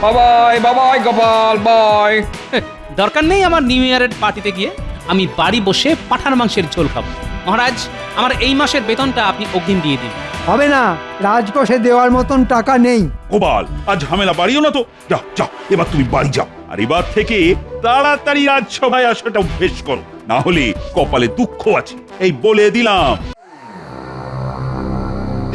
বাবাই বাবাই গোপাল বাই। দরকার নেই আমার নিউ ইয়ারের পার্টিতে গিয়ে, আমি বাড়ি বসে পাঠার মাংসের ঝোল খাবো। মহারাজ, আমার এই মাসের বেতনটা আপনি অগ্রিম দিয়ে দিন। হবে না, রাজকোষে দেওয়ার মতন টাকা নেই। গোপাল, আর ঝামেলা বাড়িও না তো। যাও যাও, এবার তুমি বাড়ি যাও, আর এবার থেকে তাড়াতাড়ি রাজসভায় আসাটা অভ্যেস করো, না হলে কপালে দুঃখ আছে, এই বলে দিলাম।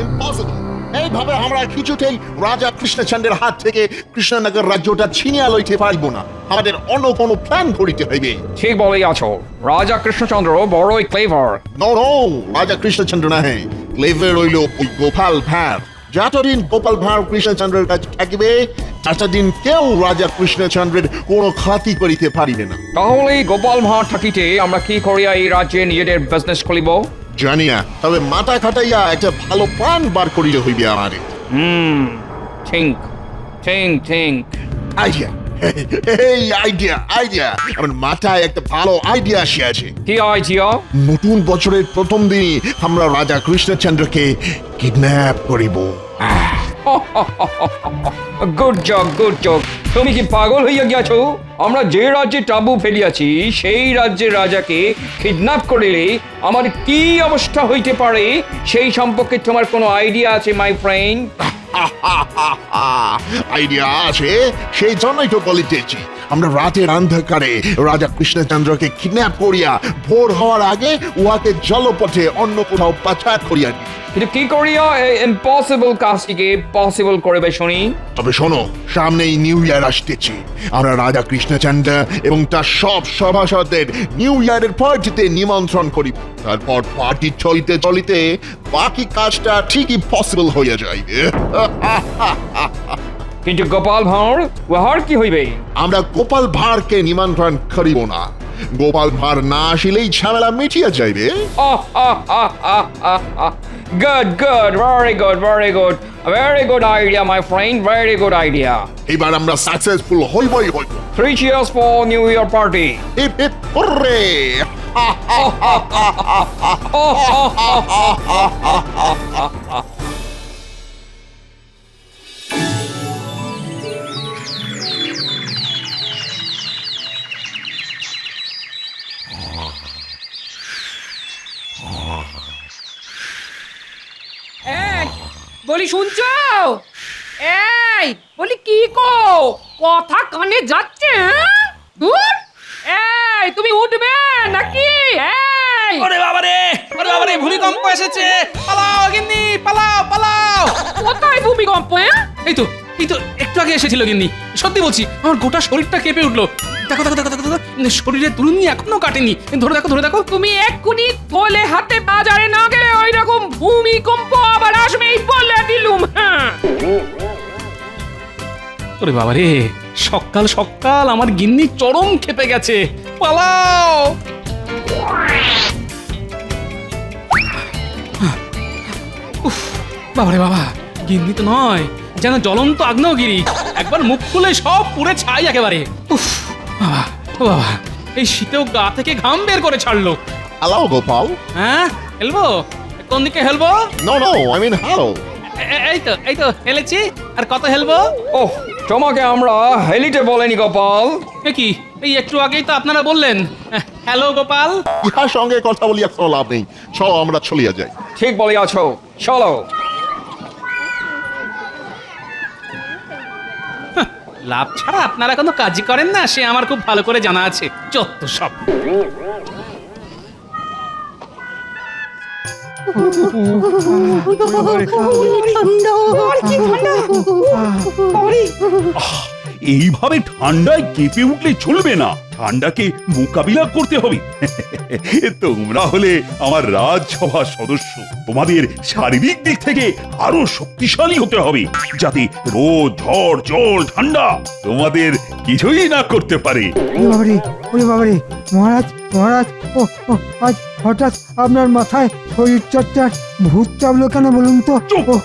ইম্পসিবল। এইভাবে আমরা কিছুতেই রাজা কৃষ্ণচন্দ্রের হাত থেকে কৃষ্ণনগর রাজ্যটা ছিনিয়ে লইতে পারবো না। আমাদের অন্য কোনো প্ল্যান করিতে হইবে। ঠিক বলেই আছো, রাজা কৃষ্ণচন্দ্র বড়ই ক্লেভার। নো নো, রাজা কৃষ্ণচন্দ্র নাহে, ক্লেভার হইল ওই গোপাল ভাঁড়। যতদিন গোপাল ভাঁড় কৃষ্ণচন্দ্রের কাছে থাকিবে, ততদিন কেউ রাজা কৃষ্ণচন্দ্রের কোনো ক্ষতি করিতে পারিবে না। তাহলে গোপাল ভাঁড় থাকিতে আমরা কি করিয়া এই রাজ্যে নিজেদের বিজনেস খুলিব? জানি না, তবে মাথা খাটাইয়া একটা ভালো প্ল্যান বার করিতে হইবে আমাদের। Think think think. আইডিয়া, এই আইডিয়া আইডিয়া আমার মাথায় একটা ভালো আইডিয়া আসিয়াছে। কি আইডিয়া? নতুন বছরের প্রথম দিনই আমরা রাজা কৃষ্ণচন্দ্রকে কিডন্যাপ করিব। Good job good job. তুমি কি পাগল হইয়া গিয়াছো? আমরা যে রাজ্যে টাবু ফেলিয়াছি সেই রাজ্যের রাজাকে কিডন্যাপ করিলে আমার কি অবস্থা হইতে পারে সেই সম্পর্কে তোমার কোনো আইডিয়া আছে মাই ফ্রেন্ড? আইডিয়া আছে, সেই জন্যই তো বলিতেছি। আমরা রাতের অন্ধকারে রাজা কৃষ্ণচন্দ্রকে কিডন্যাপ করিয়া ভোর হওয়ার আগে উহাকে জলপথে অন্য কোথাও পাচার করিয়া দিই। কিন্তু কি করিয়া এই ইম্পসিবল কাজটিকে পসিবল করবে শুনি? তবে শোনো, সামনেই নিউ ইয়ার আসতেছে। আমরা রাজা কৃষ্ণচন্দ্র এবং তার সব সভাসদদের নিউ ইয়ারের পার্টিতে নিমন্ত্রণ করি। তারপর পার্টি চলিতে চলিতে বাকি কাজটা ঠিকই পসিবল হইয়া যাইবে। কিন্তু গোপাল ভাঁড়, উহার কি হইবে? আমরা গোপাল ভাঁড়কে নিমন্ত্রণ করিব না। গোপাল ভাঁড় না আসিলেই ঝামেলা মিটিয়া যাইবে। Good, good, very good, very good. A very good idea, my friend, very good idea. এবার আমরা সাকসেসফুল হইবই হইব। 3 cheers for New Year party. Hip hip hurray! বলি শুনছো? এই বলি কি গো, কথা কানে যাচ্ছে? দূর, এই তুমি উঠবে নাকি? এই ওরে বাবারে, ওরে বাবারে, ভূমিকম্প এসেছে! পালাও গিন্নি, পালাও পালাও! কোথায় ভূমিকম্প? এই তো একটু আগে এসেছিল গিন্নি। সত্যি বলছি, আমার গোটা শরীরটা কেঁপে উঠলো। দেখো দেখো দেখো দেখো দেখো, শরীরের তুলুনি এখনো কাটেনি। ধরে দেখো ধরে দেখো। তুমি এক্ষুনি থলে হাতে বাজারে না গেলে ওই রকম ভূমিকম্প আবার আসবে এই বলে দিলুম। হ্যাঁ, ওরে বাবারে, সকাল সকাল আমার গিন্নি চরম খেপে গেছে। পালাও! উফ, বাবারে বাবা, গিন্নি তো নয়, যেন জ্বলন্ত আগ্নেয়গিরি। একবার মুখ খুলে সব পুড়ে ছাই একেবারে। উফ, বাবা ও বাবা, এই শীতেও গা থেকে ঘাম বের করে ছাড়লো। হ্যালো গোপাল। হ্যাঁ, হেলবো? কোন দিকে হেলবো? No no, I mean hello. এই তো হেলেছি। আর কত হেলবো? ওহ, তোমাকে আমরা হেলিতে বলেনি গোপাল। এ কি, এই একটু আগেই তো আপনারা বললেন হ্যালো গোপাল। ইহার সঙ্গে কথা বলিয়া কোনো লাভ নেই, চলো আমরা চলিয়া যাই। ঠিক বলিয়াছো, চলো। লাভ ছাড়া আপনারা কোনো কাজই করেন না, সে আমার খুব ভালো করে জানা আছে। যত সব। এইভাবে ঠান্ডায় কেঁপে উঠলে চলবে না, ঠান্ডাকে মোকাবিলা করতে হবে। তোমরা হলে আমার রাজসভার সদস্য, তোমাদের শারীরিক দিক থেকে আরো শক্তিশালী হতে হবে, যাতে রোদ ঝড় জল ঠান্ডা তোমাদের কিছুই না করতে পারে। ওরে বাবারে, মহারাজ মহারাজ, ও আজ হঠাৎ আপনার মাথায় শরীর চর্চার ভূত চাপলো কেন বলুন তো? চুপ! ও,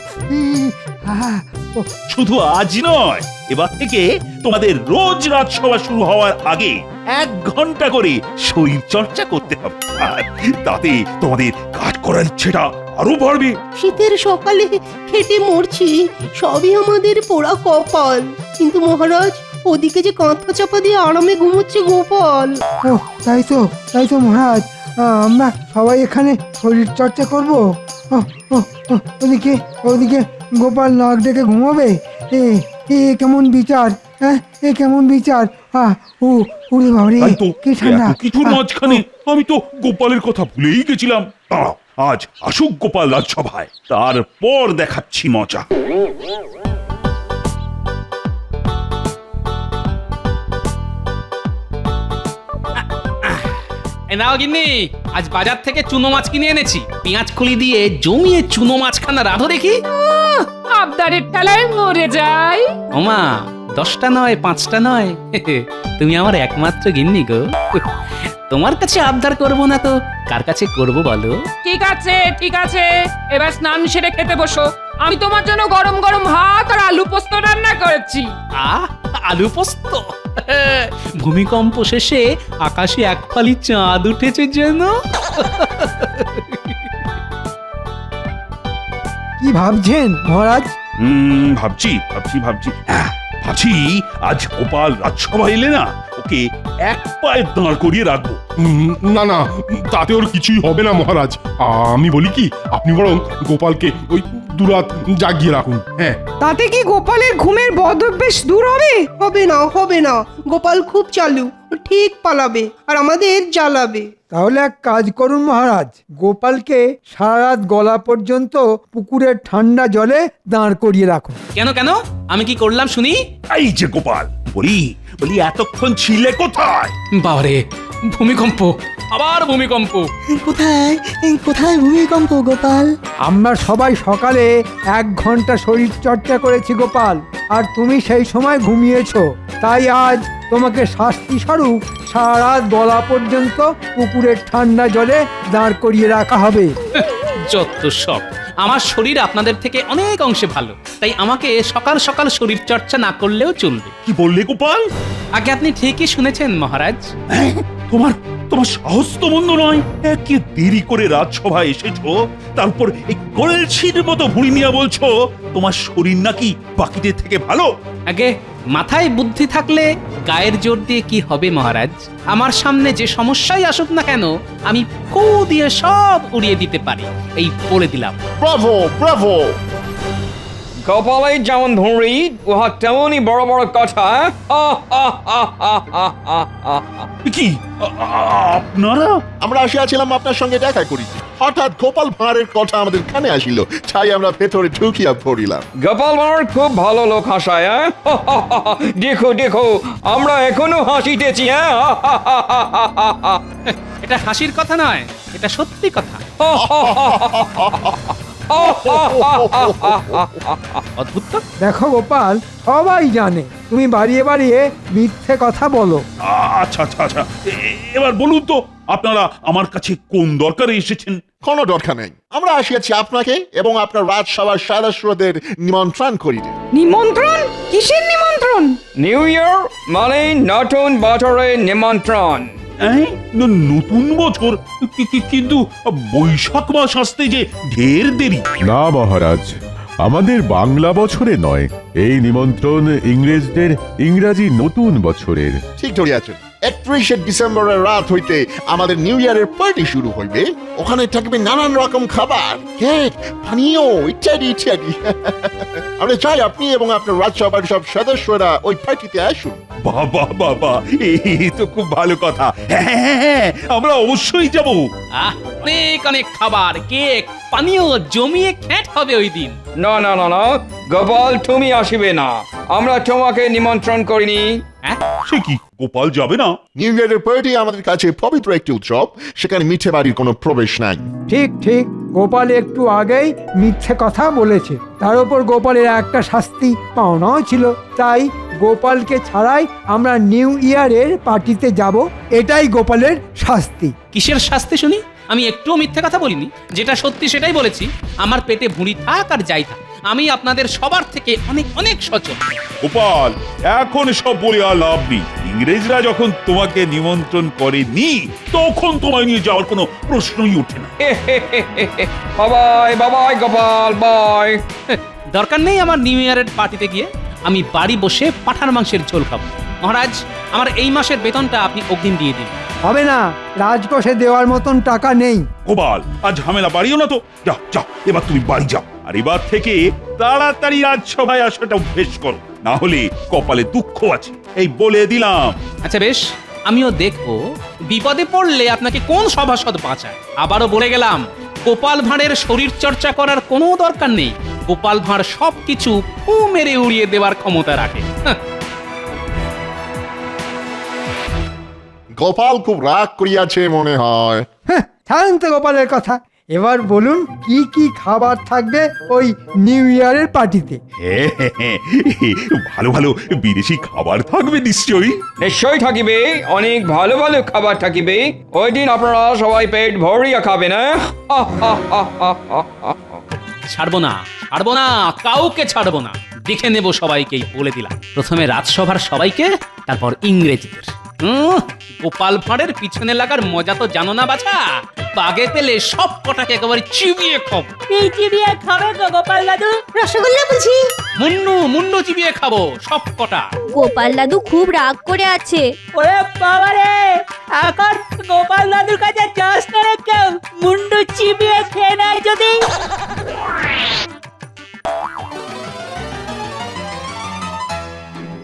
ও, শুধু আজ নয়, এবার থেকে তোমাদের রোজ রাজসভা শুরু হওয়ার আগে 1 ঘন্টা করে শরীর চর্চা করতে হবে, আর তাতে তোমাদের কাজ করার ইচ্ছেটা আরো বাড়বে। শীতের সকালে খেটে মরছি, সবই আমাদের পোড়া কপাল। কিন্তু মহারাজ, ওদিকে যে কাঁথা চাপা দিয়ে আরামে ঘুমোচ্ছে গোপাল। ও তাই তো মহারাজ, আমরা সবাই এখানে শরীর চর্চা করবো। ও, ও, ও, ওদিকে গোপাল নাক ডেকে ঘুমাবে। এ এ কেমন বিচার, হ্যাঁ, এ কেমন বিচার। উড়ে বাবারে, তাই তো, কি ঠান্ডা। এত কিছুর মাঝখানে আমি তো গোপালের কথা ভুলেই গেছিলাম। দাঁড়াও, আজ আসুক গোপাল রাজসভায়, তারপর দেখাচ্ছি মজা। এই নাও গিন্নি, আজ বাজার থেকে চুনো মাছ কিনে এনেছি। পেঁয়াজ খুলি দিয়ে জমিয়ে চুনো মাছখানা রাধো দেখি। আবদারের ঠেলায় মরে যাই। ওমা, 10টা নয়, 5টা নয়, তুমি আমার একমাত্র গিন্নি গো। তোমার কাছে আবদার করব না তো কার কাছে করব বলো? ঠিক আছে, এবার স্নান সেরে খেতে বসো। আমি তোমার জন্য গরম গরম ভাত আর আলু পোস্ত রান্না করেছি। আলু পোস্ত? ভূমিকম্প শেষে আকাশে এক ফালি চাঁদ উঠেছে যেন। কি ভাবছেন মহারাজ? ভাবছি হ্যাঁ, ভাবছি আজ গোপাল রাজসভা এলে না, ওকে এক পায়ে দাঁড় করিয়ে রাখবো। না না, তাতে ওর কিছুই হবে না মহারাজ। আমি বলি কি, আপনি বরং গোপালকে ওই দুরাত জাগিয়ে রাখুন। হ্যাঁ, তাতে কি গোপালের ঘুমের বদ অভ্যেস দূর হবে? হবে না, গোপাল খুব চালু, ও ঠিক পালাবে আর আমাদের জ্বালাবে। তাহলে এক কাজ করুন মহারাজ, গোপালকে সারা রাত গলা পর্যন্ত পুকুরের ঠান্ডা জলে দাঁড় করিয়ে রাখুন। কেন? আমি কি করলাম শুনি? এই যে গোপাল, বলি এতক্ষণ ছিলে কোথায়? বাবারে, ভূমিকম্প, আবার ভূমিকম্প। কোথায় ভূমিকম্প গোপাল? আমরা সবাই সকালে 1 ঘন্টা শরীর চর্চা করেছি গোপাল, আর তুমি সেই সময় ঘুমিয়েছো। তাই আজ তোমাকে শাস্তি স্বরূপ সারা রাত গলা পর্যন্ত পুকুরের ঠান্ডা জলে দাঁড় করিয়ে রাখা হবে। যত সব, আমার শরীর আপনাদের থেকে অনেক অংশে ভালো, তাই আমাকে সকাল সকাল শরীর চর্চা না করলেও চলবে। কি বললে গোপাল? আগে আপনি ঠিকই শুনেছেন মহারাজ। হ্যাঁ, তোমার সাহস তো মন্দ নয়। একে দেরি করে রাজসভায় এসেছো, তারপর এই কলসির মতো ভুঁড়ি নিয়ে বলছো তোমার শরীর নাকি বাকিদের থেকে ভালো। আগে মাথায় বুদ্ধি থাকলে গায়ের জোর দিয়ে কি হবে মহারাজ? আমার সামনে যে সমস্যাই আসুক না কেন, আমি ফু দিয়ে সব উড়িয়ে দিতে পারি। এই বলে দিলাম। ব্রাভো। কপালে যেমন ধরি, উহা তেমনই বড় বড় কথা। কি আপনারা? আমরা আসিয়াছিলাম আপনার সঙ্গে দেখা করিতে, হঠাৎ গোপাল ভাঁড়ের কথা আমাদের কানে আসিল, তাই আমরা ভেতরে ঢুকিয়া পড়িলাম। গোপাল ভাঁড় খুব ভালো লোক হাসায়। দেখো আমরা এখনো হাসিতেছি। এটা হাসির কথা নয়, এটা সত্যি কথা। অদ্ভুত তো। দেখো গোপাল, সবাই জানে তুমি বাড়িয়ে বাড়িয়ে মিথ্যে কথা বলো। আচ্ছা, এবার বলুন তো, আপনারা আমার কাছে কোন দরকারে এসেছেন? কোনো দরকার নেই, আমরা আসিয়াছি আপনাকে এবং আপনার রাজসভার সদস্যদের নিমন্ত্রণ করিতে। নিমন্ত্রণ? কিসের নিমন্ত্রণ? নিউ ইয়ার মানে নতুন বছরের নিমন্ত্রণ। নতুন বছর? কিন্তু বৈশাখ মাস আসতে যে ঢের দেরি। না মহারাজ, আমাদের বাংলা বছরে নয়, এই নিমন্ত্রণ ইংরেজদের ইংরাজি নতুন বছরের। ঠিক ধরিয়াছেন, 31শে ডিসেম্বরের রাত হইতে আমাদের নিউ ইয়ারের পার্টি শুরু হইবে। ওখানে থাকবে নানান রকম খাবার, কেক, পানীয় ইত্যাদি। আমরা চাই আপনি এবং আপনার রাজসভার সব সদস্যরা ওই পার্টিতে আসুন। বাবা, এই তো খুব ভালো কথা। হ্যাঁ, আমরা অবশ্যই যাব। অনেক খাবার, কেক, পানীয় জমিয়ে খ্যাট হবে ওই দিন। না, গোপাল তুমি আসিবে না, আমরা তোমাকে নিমন্ত্রণ করিনি। সে কি, গোপাল যাবে না? নিউ ইয়ারের পার্টি আমাদের কাছে পবিত্র একটি উৎসব, সেখানে মিঠে বাড়ির কোনো প্রবেশ নাই। ঠিক গোপাল একটু আগেই মিথ্যে কথা বলেছে, তার উপর গোপালের একটা শাস্তি পাওনাও ছিল। তাই গোপালকে ছাড়াই আমরা নিউ ইয়ারের পার্টিতে যাব, এটাই গোপালের শাস্তি। কিসের শাস্তি শুনি? আমি একটুও মিথ্যে কথা বলিনি, যেটা সত্যি সেটাই বলেছি। আমার পেটে ভুঁড়ি থাক আর যাই থাক, আমি আপনাদের সবার থেকে অনেক অনেক সচেতন। গোপাল, এখন সব বলে আর লাভ নেই। ইংরেজরা যখন তোমাকে নিমন্ত্রণ করেনি তখন তোমায় নিয়ে যাওয়ার কোনো প্রশ্নই ওঠে না। বাবাই বাবাই গোপাল বাই। দরকার নেই আমার নিউ ইয়ারের পার্টিতে গিয়ে, আমি বাড়ি বসে পাঠার মাংসের ঝোল খাবো। মহারাজ, আমার এই মাসের বেতনটা আপনি অগ্রিম দিয়ে দিন। হবে না, রাজকোষে দেওয়ার মতন টাকা নেই। গোপাল, আজ ঝামেলা বাড়িও না তো। যাও যাও, এবার তুমি বাড়ি যাও, আর এবার থেকে তাড়াতাড়ি রাজসভায় আসাটা অভ্যেস করো, না হলে কপালে দুঃখ আছে, এই বলে দিলাম। আচ্ছা বেশ, আমিও দেখবো বিপদে পড়লে আপনাকে কোন সভাসদ বাঁচায়। আবারও বলে গেলাম, গোপাল ভাঁড়ের শরীর চর্চা করার কোনো দরকার নেই। গোপাল ভাঁড় সবকিছু ফু মেরে উড়িয়ে দেওয়ার ক্ষমতা রাখে। গোপাল খুব রাগ করিয়াছে মনে হয়। হ্যাঁ, ছাড়েন তো গোপালের কথা। এবার বলুন কি কি খাবার থাকবে ওই নিউ ইয়ারের পার্টিতে? ভালো ভালো বিদেশি খাবার থাকবে নিশ্চয়ই। নিশ্চয়ই থাকিবে, অনেক ভালো ভালো খাবার থাকিবে। ওই দিন আপনারা সবাই পেট ভরিয়া খাবেন। ছাড়বো না, ছাড়বো না, কাউকে ছাড়বো না। দেখে নেব সবাইকেই, বলে দিলাম। প্রথমে রাজসভার সবাইকে, তারপর ইংরেজদের। গোপাল ভাঁড়ের পিছনে লাগার মজা তো জানো না বাছা? বাগে পেলে সব কটাকে একেবারে চিবিয়ে খাবো। এই চিবিয়ে খাবে তো গোপাল দাদু? রসগোল্লা বুঝি? মুন্ডু মুন্ডু চিবিয়ে খাবো সব কটা। গোপাল দাদু খুব রাগ করে আছে। ওরে বাবা রে, এখন গোপাল দাদুর কাছে যাস না রে কেউ, মুন্ডু চিবিয়ে খেয়ে নেয় যদি।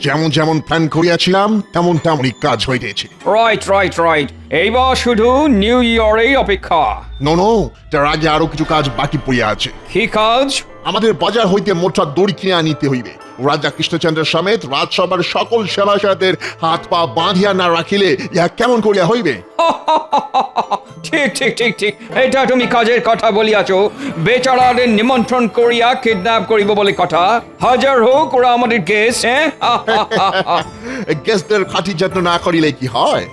যেমন যেমন প্ল্যান করিয়াছিলাম তেমন তেমনই কাজ হইতেছে। রাইট রাইট রাইট, এইবার শুধু নিউ ইয়ারের অপেক্ষা। নো, তার আগে আরো কিছু কাজ বাকি পড়িয়া আছে। কি কাজ? আমাদের বাজার হইতে মোটা দড়ি কিনে আনিতে হইবে। রাজা কৃষ্ণচন্দ্র সমেত রাজসভার সকল সেবাসাদের হাত পা বাঁধিয়া না রাখিলে ইহা কেমন করিয়া হইবে? ঠিক ঠিক ঠিক ঠিক, এটা তুমি কাজের কথা বলিয়াছ। বেচারাদের নিমন্ত্রণ করিয়া কিডন্যাপ করিব বলে কথা। হাজার হোক, ওরা আমাদের গেস। হ্যাঁ, গেস্টদের খাঁটি যত্ন না করিলে কি হয়?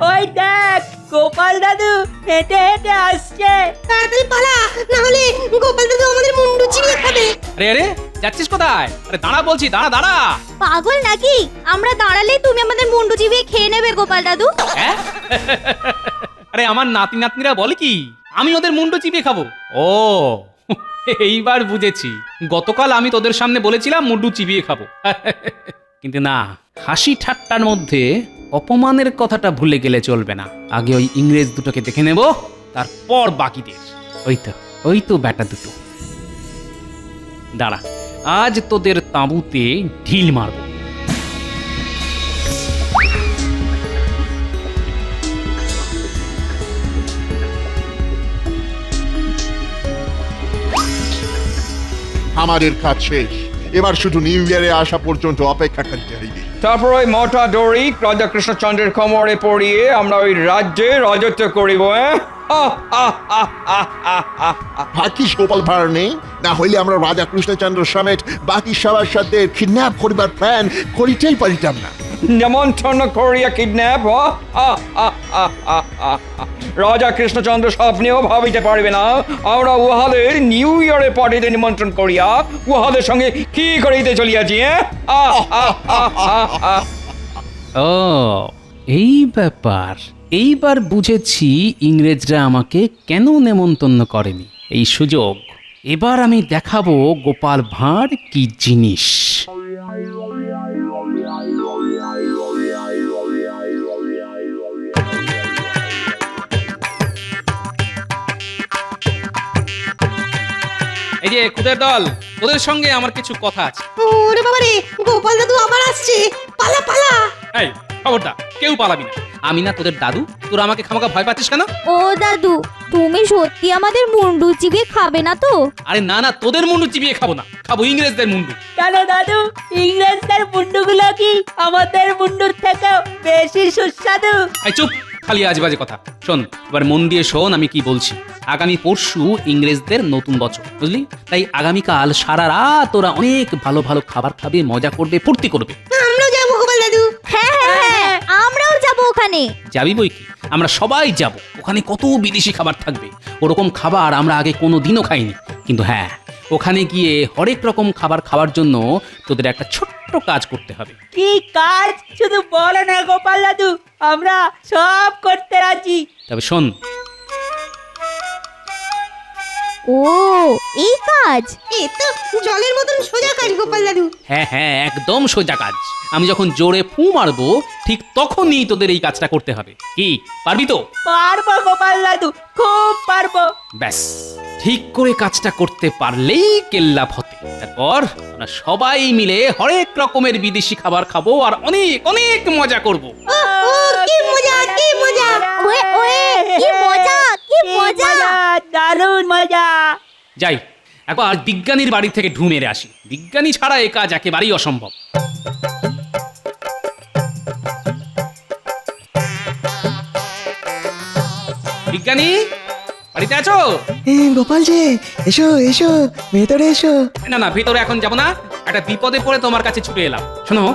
ওই দেখ, গোপাল দাদু হেঁটে হেঁটে আসছে। তাড়াতাড়ি পালা, না হলে গোপাল দাদু আমাদের মুন্ডু চিবিয়ে খাবে। আরে আরে, যাচ্ছিস কোথায়? আরে দাঁড়া বলছি, দাঁড়া দাঁড়া। পাগল নাকি? আমরা দাঁড়ালে তুমি আমাদের মুন্ডু চিবিয়ে খেয়ে নেবে গোপাল দাদু। হ্যাঁ? আরে আমার নাতি নাতনিরা বলে কি আমি ওদের মুন্ডু চিবিয়ে খাবো? ও, এইবার বুঝেছি। গতকাল আমি তোদের সামনে বলেছিলাম মুন্ডু চিবিয়ে খাবো, কিন্তু না, হাসি ঠাট্টার মধ্যে অপমানের কথাটা ভুলে গেলে চলবে না। আগে ওই ইংরেজ দুটোকে দেখে নেব, তারপর বাকিদের। ওই তো ব্যাটা দুটো। দাঁড়া, আজ তোদের তাঁবুতে ঢিল মারব। আমাদের কাজ শেষ, এবার শুধু নিউ ইয়ারে আসা পর্যন্ত অপেক্ষা করতে হইবে। তারপর ওই মোটা দড়ি রাজা কৃষ্ণচন্দ্রের কোমরে পরিয়ে আমরা ওই রাজ্যে রাজত্ব করিব। ভাগ্যিস গোপাল ভাঁড় নেই, না হইলে আমরা রাজা কৃষ্ণচন্দ্র সমেত বাকি সভাসদের কিডন্যাপ করিবার প্ল্যান করিতেই পারিতাম না। নিমন্ত্রণ করিয়া কিডন্যাপ? রাজা কৃষ্ণচন্দ্র স্বপ্নেও ভাবিতে পারবে না আমরা উহাদের নিউ ইয়ারের পার্টিতে নিমন্ত্রণ করিয়া উহাদের সঙ্গে কি করিতে চলিয়াছি। ও, এই ব্যাপার। এইবার বুঝেছি ইংরেজরা আমাকে কেন নেমন্তন্ন করেনি। এই সুযোগ এবার আমি দেখাবো গোপাল ভাঁড় কি জিনিস। এই যে খুদের দল, ওদের সঙ্গে আমার কিছু কথা আছে। ওরে বাবা রে, গোপাল দাদু আবার আসছে, পালা পালা। এই খবরদার, কেউ পালাবি না। আমি না তোদের দাদু, তোরা আমাকে খামাখা ভয় পাচ্ছিস কেন? ও দাদু, তুমি সত্যি আমাদের মুন্ডু চিবিয়ে খাবে না তো? আরে না না, তোদের মুন্ডু চিবিয়ে খাবো না, খাবো ইংরেজদের মুন্ডু। কেন দাদু, ইংরেজদের মুন্ডুগুলো কি আমাদের মুন্ডুর থেকে বেশি সুস্বাদু? এই চুপ, খালি আজেবাজে কথা। শোন, এবার মন দিয়ে শোন আমি কি বলছি। আগামী পরশু ইংরেজদের নতুন বছর, বুঝলি? তাই আগামীকাল সারা রাত ওরা অনেক ভালো ভালো খাবার খাবে, মজা করবে, ফুর্তি করবে। আমরাও যাবো গোপাল দাদু। হ্যাঁ হ্যাঁ হ্যাঁ, আমরাও যাবো ওখানে। যাবি বই কি, আমরা সবাই যাব। ওখানে কত বিদেশি খাবার থাকবে, ওরকম খাবার আমরা আগে কোনো দিনও খাইনি। কিন্তু হ্যাঁ, ওখানে গিয়ে হরেক রকম খাবার খাওয়ার জন্য তোদের একটা ছোট্ট কাজ করতে হবে। কি কাজ শুধু বলো না গোপাল দাদু, আমরা সব করতে রাজি। তবে শোন, ও এই কাজ, এ তো জলের মতন সোজা কাজ গোপাল দাদু। হ্যাঁ হ্যাঁ, একদম সোজা কাজ। আমি যখন জোরে ফু মারবো ঠিক তখনই তোদের এই কাজটা করতে হবে। কি পারবি তো? পারবো গোপাল দাদু, খুব পারবো। ব্যাস, ঠিক করে কাজটা করতে পারলেই কেল্লা ফতে। তারপর আমরা সবাই মিলে হরেক রকমের বিদেশি খাবার খাবো আর অনেক অনেক মজা করব। ও কি মজা, কি মজা। ওয়ে ওয়ে কি মজা, কি মজা। দারুণ মজা। যাই, একবার বিজ্ঞানীর বাড়ি থেকে ঢু মেরে আসি। বিজ্ঞানী ছাড়া এ কাজ একেবারেই অসম্ভব। বিজ্ঞানী, বাড়িতে আছো? গোপাল যে, এসো এসো, ভেতরে এসো। না না, ভিতরে এখন যাব না। একটা বিপদে পড়ে তোমার কাছে ছুটে এলাম। শোনো,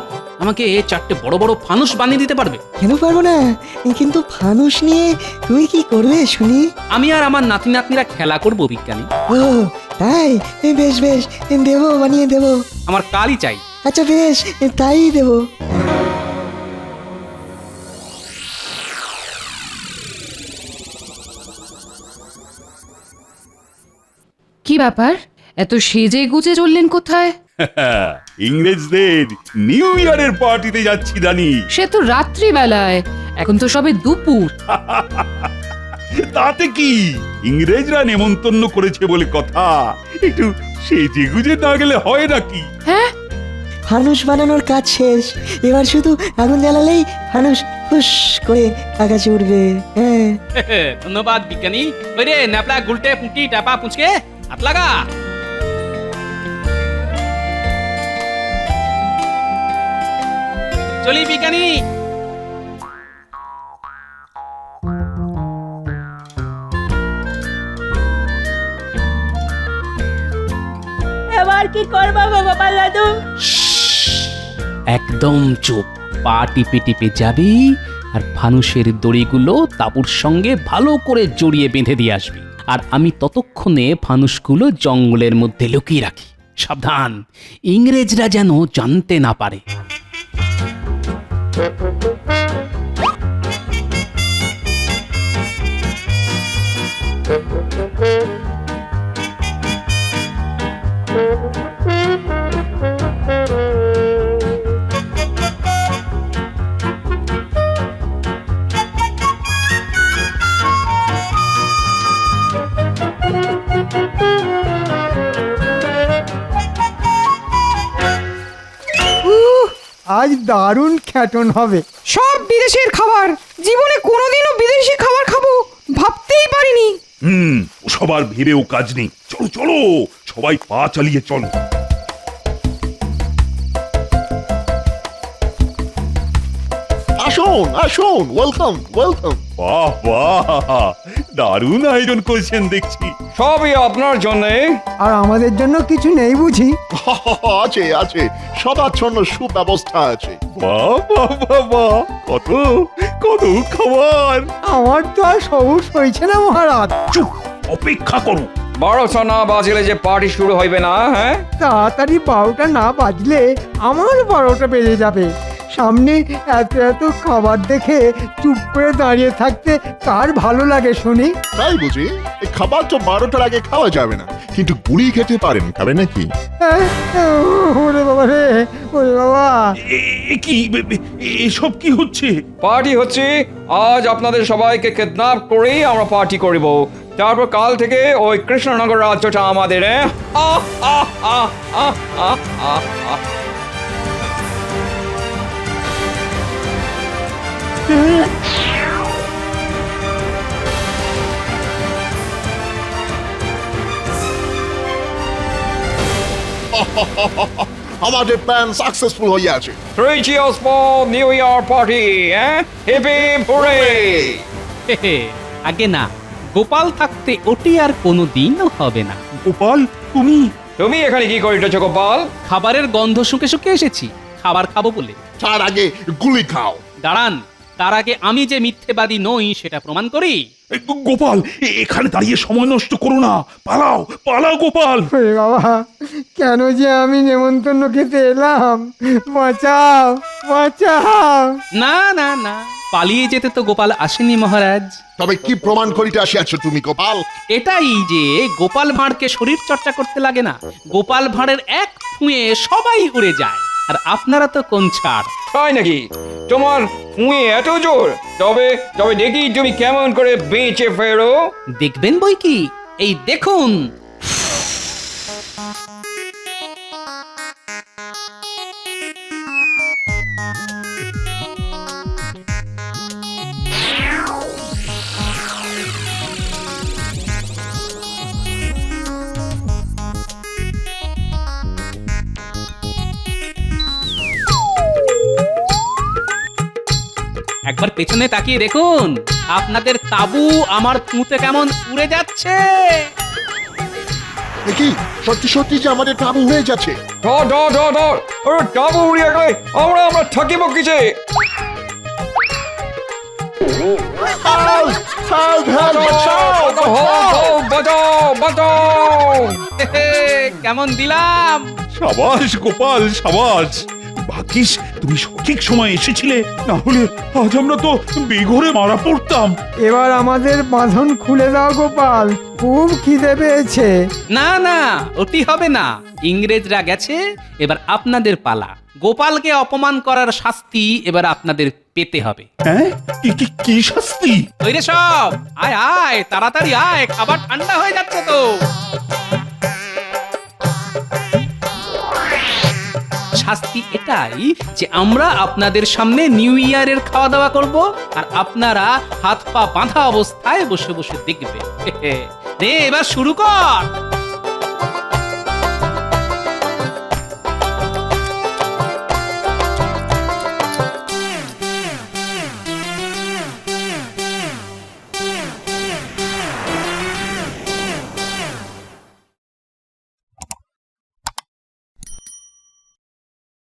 আমাকে 4টে বড় বড় ফানুস বানিয়ে দিতে পারবে? কেন পারবো না, কিন্তু ফানুস নিয়ে তুমি কি করবে শুনি? আমি আর আমার নাতি নাতনিরা খেলা করব বিজ্ঞানী। ও তাই, বেশ বেশ, দেবো, বানিয়ে দেবো। আমার কালই চাই। আচ্ছা বেশ, তাই দেবো। কি ব্যাপার, এত সেজে গুজে চললেন কোথায়? ইংরেজদের নিউ ইয়ারের পার্টিতে যাচ্ছি রানী। সে তো রাত্রিবেলায়, এখন তো সবে দুপুর। তাতে কি, ইংরেজরা নেমন্তন্ন করেছে বলে কথা, একটু সেজে গুজে না গেলে হয় নাকি? হ্যাঁ, ফানুস বানানোর কাজ শেষ, এবার শুধু আগুন জ্বালালেই ফানুস ফুস করে আকাশে উঠবে। হ্যাঁ, ধন্যবাদ বিজ্ঞানী। ওই রে ন্যাপলা গুলটে পুঁটি টাপা পুঁচকে হাত লাগা। চলি বিজ্ঞানী। এবার কি করবো গো গোপাল দাদু? একদম চুপ। পা টিপে টিপে যাবি আর ফানুসের দড়িগুলো তাঁবুর সঙ্গে ভালো করে জড়িয়ে বেঁধে দিয়ে আসবি। আর আমি ততক্ষণে ফানুসগুলো জঙ্গলের মধ্যে লুকিয়ে রাখি। সাবধান, ইংরেজরা যেন জানতে না পারে। আজ দারুণ খ্যাটন হবে। সব বিদেশের খাবার, জীবনে কোনোদিনও বিদেশি খাবার খাবো ভাবতেই পারিনি। সবার ভেবেও কাজ নেই। চলো চলো, সবাই পা চালিয়ে চলো। আসুন আসুন, ওয়েলকাম ওয়েলকাম। বাহ বাহ, দারুণ আয়োজন করেছেন দেখছি। সবই আপনার জন্যে। আর আমাদের জন্য কিছু নেই বুঝি? আছে আছে, সবার জন্য সুব্যবস্থা আছে। বাহ বাহ বাহ বাহ, কত কত খাবার। আমার তো আর সবুজ হয়েছে না মহারাজ। চুপ, অপেক্ষা করো। 12টা না বাজলে যে পার্টি শুরু হইবে না। হ্যাঁ, তাড়াতাড়ি 12টা না বাজলে আমার 12টা বেজে যাবে। সামনে এত এত খাবার দেখে চুপ করে দাঁড়িয়ে থাকতে কার ভালো লাগে শুনি? তাই বুঝি? এই খাবার তো 12টার আগে খাওয়া যাবে না, কিন্তু গুলি খেতে পারেন, খাবেন নাকি? ওরে বাবা রে, ওরে বাবা। কি এসব কি হচ্ছে? পার্টি হচ্ছে আজ আপনাদের সবাইকে কিডন্যাপ করে আমরা পার্টি করিব। তারপর কাল থেকে ওই কৃষ্ণনগর রাজ্যটা আমাদের। আহ আহ আহ আহ আহ আহ আহ। আমাদের প্ল্যান সাকসেসফুল হয়ে আছে। 3 cheers for New Year party, hip hip hooray! আগে না, গোপাল থাকতে ওটি আর কোনোদিনও হবে না। গোপাল, তুমি তুমি এখানে কি করিতেছ গোপাল? খাবারের গন্ধ শুকে শুকে এসেছি, খাবার খাবো বলে। তার আগে গুলি খাও। দাঁড়ান, তার আগে আমি যে মিথ্যেবাদী নই সেটা প্রমাণ করি। গোপাল, এখানে দাঁড়িয়ে সময় নষ্ট করো না, পালাও পালাও গোপাল। ওরে বাবা, কেন যে আমি নেমন্তন্ন খেতে এলাম? বাঁচাও, বাঁচাও। না না না, পালিয়ে যেতে তো গোপাল আসেনি মহারাজ। তবে কি প্রমাণ করিতে আসিয়াছ তুমি গোপাল? এটাই যে গোপাল ভাঁড়কে শরীর চর্চা করতে লাগে না, গোপাল ভাঁড়ের এক ফুঁয়ে সবাই উড়ে যায়, আর আপনারা তো কোন ছাড়। তাই নাকি? তোমার ফুঁয়ে এত জোর? তবে তবে দেখি তুমি কেমন করে বেঁচে ফেরো। দেখবেন বই কি, এই দেখুন। একবার পেছনে তাকিয়ে দেখুন, আপনাদের তাবু আমার ফুঁতে কেমন উড়ে যাচ্ছে। দেখি, সত্যি সত্যি যে আমাদের তাবু হয়ে যাচ্ছে। ধর ধর ধর ধর, ওরে ডাবু উড়িয়ে গেলে আমরা আমরা থাকিব কিসে? Help! Help! Help! বাঁচাও! বাঁচাও, বাঁচাও, বাঁচাও। কেমন দিলাম? সাবাস গোপাল, সাবাস। ভাগ্যিস তুমি সঠিক সময় এসেছিলে, না হলে আজ আমরা তো বেঘরে মারা পড়তাম। এবার আমাদের বাঁধন খুলে দাও গোপাল, খুব খিদে পেয়েছে। না না, ওটি হবে না। ইংরেজরা গেছে, এবার আপনাদের পালা। গোপালকে অপমান করার শাস্তি এবার আপনাদের পেতে হবে। হ্যাঁ, কি শাস্তি? ওই রে সব, আয় আয়, তাড়াতাড়ি আয়, খাবার ঠান্ডা হয়ে যাচ্ছে তো। শাস্তি এটাই যে আমরা আপনাদের সামনে নিউ ইয়ারের খাওয়া দাওয়া করব, আর আপনারা হাত পা বাঁধা অবস্থায় বসে বসে দেখবেন। রে, এবার শুরু কর।